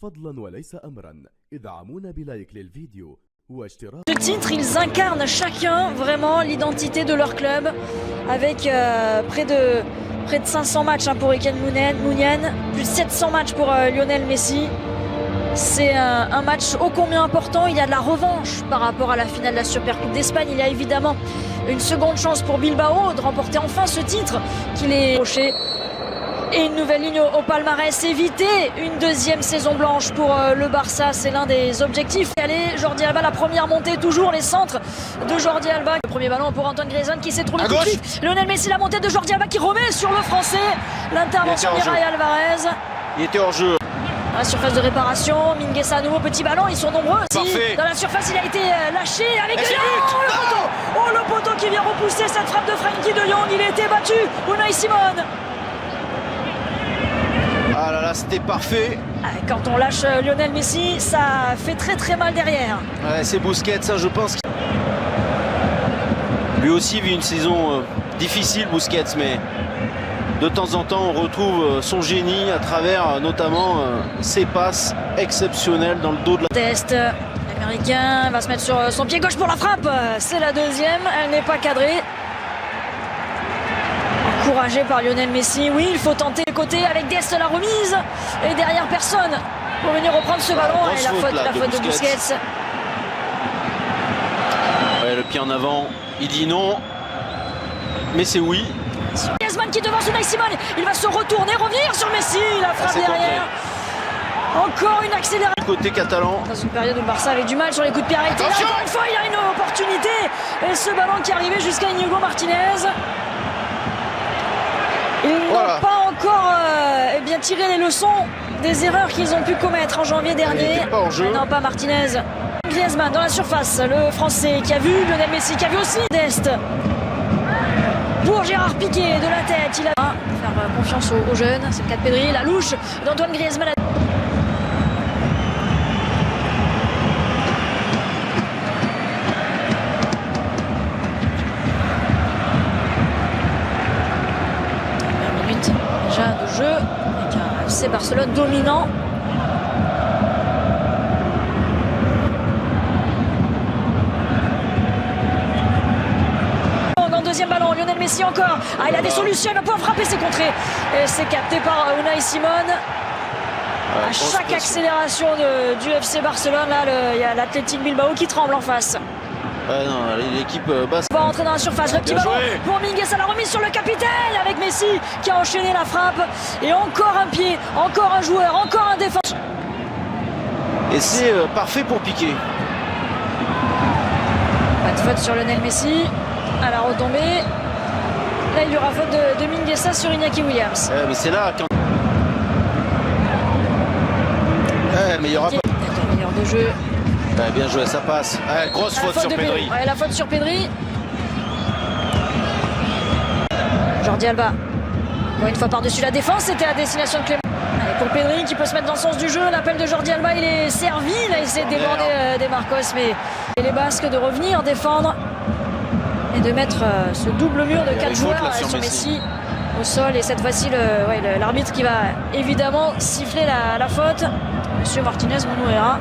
فضلا وليس أمرا ادعمونا بلايك للفيديو واشتراك. Ce titre, ils incarnent chacun vraiment l'identité de leur club avec près de 500 matchs pour Iken Muniain, plus de 700 matchs pour Lionel Messi. C'est un match ô combien important. Il y a de la revanche par rapport à la finale de la Supercoupe d'Espagne. Il y a évidemment une seconde chance pour Bilbao de remporter enfin ce titre qu'il est approché. Et une nouvelle ligne au palmarès, éviter une deuxième saison blanche pour le Barça, c'est l'un des objectifs. Allez, Jordi Alba, la première montée, toujours les centres de Jordi Alba. Le premier ballon pour Antoine Griezmann qui s'est trouvé tout de suite. Lionel Messi, la montée de Jordi Alba qui remet sur le français. L'intervention d'Irai Alvarez. Il était hors jeu. Dans la surface de réparation, Mingueza à nouveau, petit ballon, ils sont nombreux. Parfait. Dans la surface, il a été lâché avec le poteau. Oh, le poteau qui vient repousser cette frappe de Frenkie de Jong. Il a été battu, Unai Simon. Ah là là, c'était parfait. Quand on lâche Lionel Messi, ça fait très très mal derrière. Ouais, c'est Busquets, ça je pense. Lui aussi vit une saison difficile, Busquets, mais de temps en temps on retrouve son génie à travers notamment ses passes exceptionnelles dans le dos de la... Test, l'américain va se mettre sur son pied gauche pour la frappe. C'est la deuxième, elle n'est pas cadrée. Encouragé par Lionel Messi, oui, il faut tenter le côté avec Dest la remise. Et derrière personne pour venir reprendre ce ballon. Et la faute de Busquets. Ouais, le pied en avant, il dit non. Mais c'est oui. Griezmann qui devance Unai Simon. Il va se retourner, revenir sur Messi. La frappe derrière. Encore une accélération. Du côté catalan. Dans une période où le Barça avait du mal sur les coups de pied arrêtés. Là, encore une fois, il a une opportunité. Et ce ballon qui arrivait jusqu'à Inigo Martinez. Ils n'ont pas encore tiré les leçons des erreurs qu'ils ont pu commettre en janvier dernier. Non, pas Martinez. Griezmann dans la surface, le français qui a vu Lionel Messi, qui a vu aussi Dest. Pour Gérard Piqué de la tête, il a faire confiance aux jeunes. C'est le cas de Pedri, la louche d'Antoine Griezmann. De jeu avec un FC Barcelone dominant. Dans le deuxième ballon, Lionel Messi encore. Il a des solutions, il va pouvoir frapper, c'est contré. Et c'est capté par Unai Simon. À chaque accélération du FC Barcelone, là, il y a l'Athletic Bilbao qui tremble en face. Non, l'équipe basque. On va rentrer dans la surface, le petit ballon pour Mingueza, la remise sur le capitaine avec Messi qui a enchaîné la frappe. Et encore un pied, encore un joueur, encore un défenseur. Et c'est parfait pour Piqué. Pas de faute sur Lionel Messi. À la retombée. Là, il y aura faute de Mingueza sur Iñaki Williams. Mais c'est là quand... mais il y aura pas... Meilleur de jeu. Bien joué, ça passe. Grosse faute sur Pedri. La faute sur Pedri. Jordi Alba. Encore une fois par-dessus la défense, c'était à destination de Clément. Allez, pour Pedri qui peut se mettre dans le sens du jeu. L'appel de Jordi Alba, il est servi. Il a essayé de déborder des Marcos, mais les Basques de revenir défendre et de mettre ce double mur de 4 joueurs sur Messi au sol. Et cette fois-ci, l'arbitre qui va évidemment siffler la faute. Monsieur Martinez Monouera.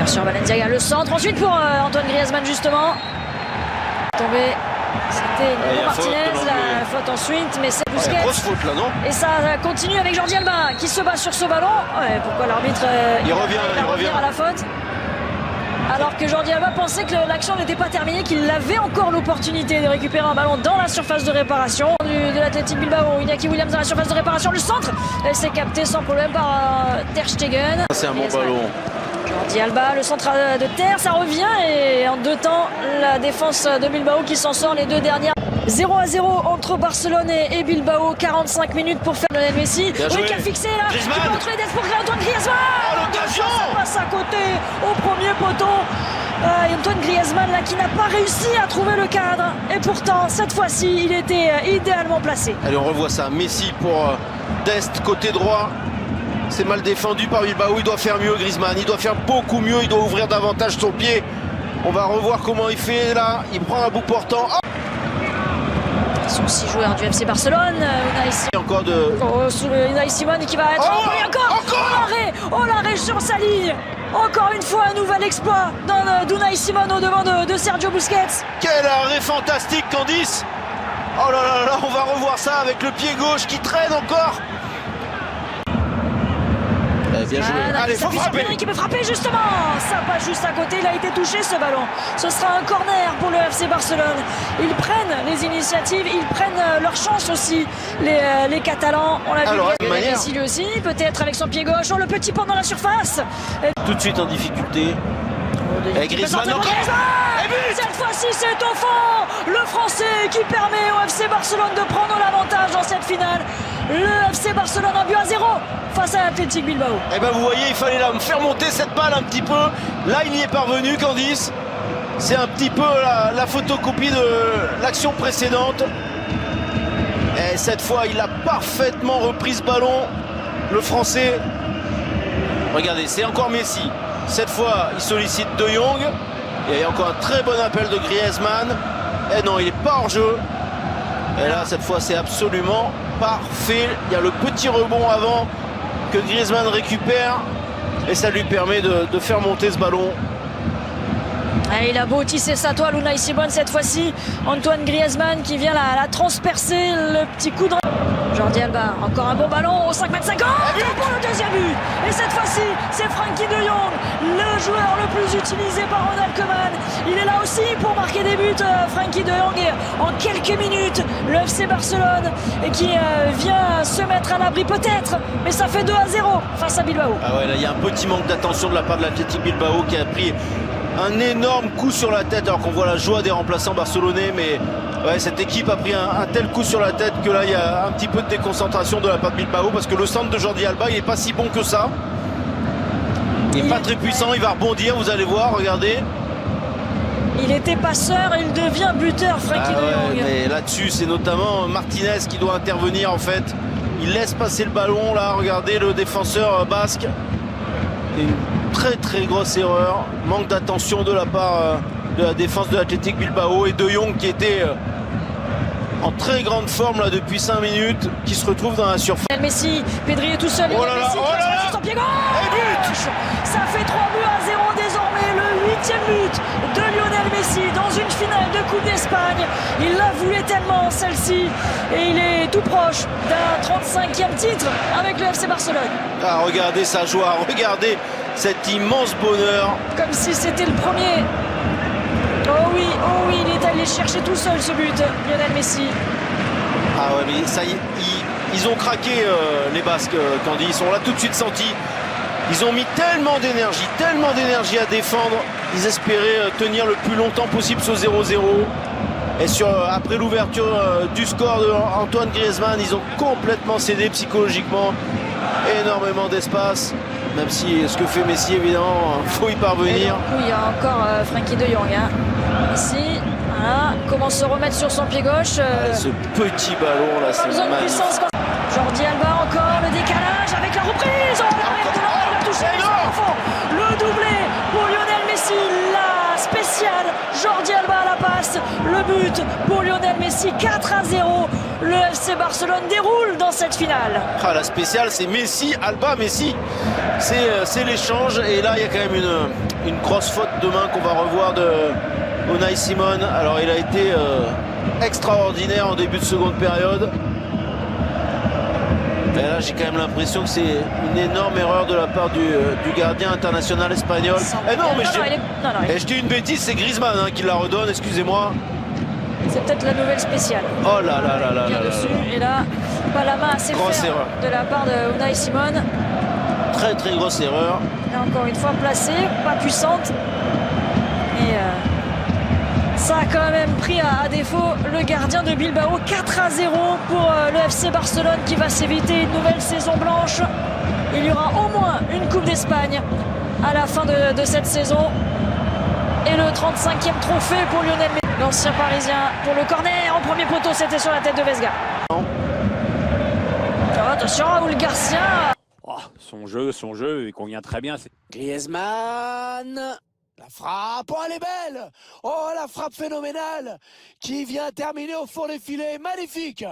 Sur Valencia, le centre ensuite pour Antoine Griezmann justement. Tombé, c'était Inigo Martinez, la faute ensuite, mais c'est Busquets. Grosse faute là, non? Et ça continue avec Jordi Alba qui se bat sur ce ballon. Pourquoi l'arbitre il revient à la faute? Alors que Jordi Alba pensait que l'action n'était pas terminée, qu'il avait encore l'opportunité de récupérer un ballon dans la surface de réparation de l'Athletic Bilbao. Iñaki Williams dans la surface de réparation, le centre, c'est capté sans problème par Ter Stegen. C'est un bon ballon. Jordi Alba, le centre de terre, ça revient et en deux temps, la défense de Bilbao qui s'en sort les deux dernières. 0-0 entre Barcelone et Bilbao, 45 minutes pour faire Lionel Messi. Oui, qui a fixé là, qui peut entrer Dest pour Antoine Griezmann. L'occasion, ça passe à côté au premier poteau. Antoine Griezmann là qui n'a pas réussi à trouver le cadre. Et pourtant, cette fois-ci, il était idéalement placé. Allez, on revoit ça. Messi pour Dest, côté droit. C'est mal défendu par Bilbao, il doit faire mieux Griezmann, il doit faire beaucoup mieux, il doit ouvrir davantage son pied. On va revoir comment il fait là, il prend un bout portant. Oh, Ce sont 6 joueurs du FC Barcelone. Et encore de... Unai Simon qui va être encore l'arrêt sur sa ligne. Encore une fois, un nouvel exploit d'Unai Simon au devant de Sergio Busquets. Quel arrêt fantastique, Candice! Oh là là là, on va revoir ça avec le pied gauche qui traîne encore. Bien joué. Allez, faut frapper. Pedri qui peut frapper justement. Ça passe juste à côté, il a été touché ce ballon. Ce sera un corner pour le FC Barcelone. Ils prennent les initiatives, ils prennent leur chance aussi, les Catalans. On l'a vu, Messi lui aussi, peut-être avec son pied gauche. Oh, le petit pont dans la surface. Tout de suite en difficulté. Et Griezmann encore. Cette fois-ci, c'est au fond. Le Français qui permet au FC Barcelone de prendre l'avantage dans cette finale. Le FC Barcelone a but à 0 face à Athletic Bilbao. Et ben vous voyez, il fallait faire monter cette balle un petit peu. Là, il y est parvenu, Candice. C'est un petit peu la photocopie de l'action précédente. Et cette fois, il a parfaitement repris ce ballon. Le Français. Regardez, c'est encore Messi. Cette fois, il sollicite De Jong. Il y a encore un très bon appel de Griezmann. Et non, il n'est pas hors jeu. Et là, cette fois, c'est absolument parfait. Il y a le petit rebond avant que Griezmann récupère. Et ça lui permet de faire monter ce ballon. Et il a beau tisser sa toile, Unai Simon cette fois-ci. Antoine Griezmann qui vient la transpercer. Le petit coup de... Jordi Alba, encore un bon ballon au 5,50 m pour le deuxième but. Et cette fois-ci, c'est Frenkie de Jong, le joueur le plus utilisé par Ronald Koeman. Il est là aussi pour marquer des buts, Frenkie de Jong. Et en quelques minutes, le FC Barcelone qui vient se mettre à l'abri peut-être, mais ça fait 2-0 face à Bilbao. Ah ouais, là il y a un petit manque d'attention de la part de l'Athletic Bilbao qui a pris un énorme coup sur la tête, alors qu'on voit la joie des remplaçants barcelonais, mais ouais, cette équipe a pris un tel coup sur la tête que là il y a un petit peu de déconcentration de la part de Bilbao, parce que le centre de Jordi Alba il n'est pas si bon que ça. Il n'est pas très puissant, il va rebondir, vous allez voir, regardez. Il était passeur, il devient buteur, Frenkie de Jong. Mais là-dessus, c'est notamment Martinez qui doit intervenir en fait. Il laisse passer le ballon, là, regardez le défenseur basque. Une très très grosse erreur, manque d'attention de la part de la défense de l'Athletic Bilbao, et De Jong qui était en très grande forme là depuis 5 minutes, qui se retrouve dans la surface. Messi, Pedri est tout seul, oh là là, Messi, son pied gauche. Ça fait 3 buts à 0 désormais, le 8e but de Lionel Messi dans une finale de Coupe d'Espagne. Il la voulait tellement celle-ci, et il est tout proche d'un 35e titre avec le FC Barcelone. Ah, regardez sa joie, regardez cet immense bonheur. Comme si c'était le premier. Oh oui, il est allé chercher tout seul ce but, Lionel Messi. Ah ouais, mais ça y est, ils ont craqué les Basques, Candice, on l'a tout de suite senti. Ils ont mis tellement d'énergie à défendre. Ils espéraient tenir le plus longtemps possible ce 0-0. Et après l'ouverture du score de Antoine Griezmann, ils ont complètement cédé psychologiquement. Énormément d'espace. Même si ce que fait Messi, évidemment, il faut y parvenir. Il y a encore Frenkie de Jong. Messi, voilà, comment se remettre sur son pied gauche. Ce petit ballon là, c'est magnifique. Jordi Alba encore, le décalage avec la reprise. Il a touché le doublé pour Lionel Messi. La spéciale, Jordi Alba à la passe. Le but pour Lionel Messi, 4-0. Le FC Barcelone déroule dans cette finale. Ah, la spéciale, c'est Messi, Alba, Messi. C'est l'échange. Et là, il y a quand même une grosse faute de main qu'on va revoir de Unai Simon. Alors, il a été extraordinaire en début de seconde période. Et là, j'ai quand même l'impression que c'est une énorme erreur de la part du gardien international espagnol. Eh non, mais je dis une bêtise, c'est Griezmann qui la redonne, excusez-moi. C'est peut-être la nouvelle spéciale. Oh là là là là là. Et là, pas la main assez ferme de la part de Unai Simon. Très très grosse erreur. Et encore une fois placée, pas puissante. Et ça a quand même pris à défaut le gardien de Bilbao. 4-0 pour le FC Barcelone qui va s'éviter une nouvelle saison blanche. Il y aura au moins une Coupe d'Espagne à la fin de cette saison. Et le 35e trophée pour Lionel Messi. L'ancien parisien pour le corner en premier poteau, c'était sur la tête de Vesga. Oh, attention, Raúl Garcia. Oh, son jeu, il convient très bien. Griezmann. La frappe, oh, elle est belle! Oh, la frappe phénoménale qui vient terminer au fond des filets, magnifique!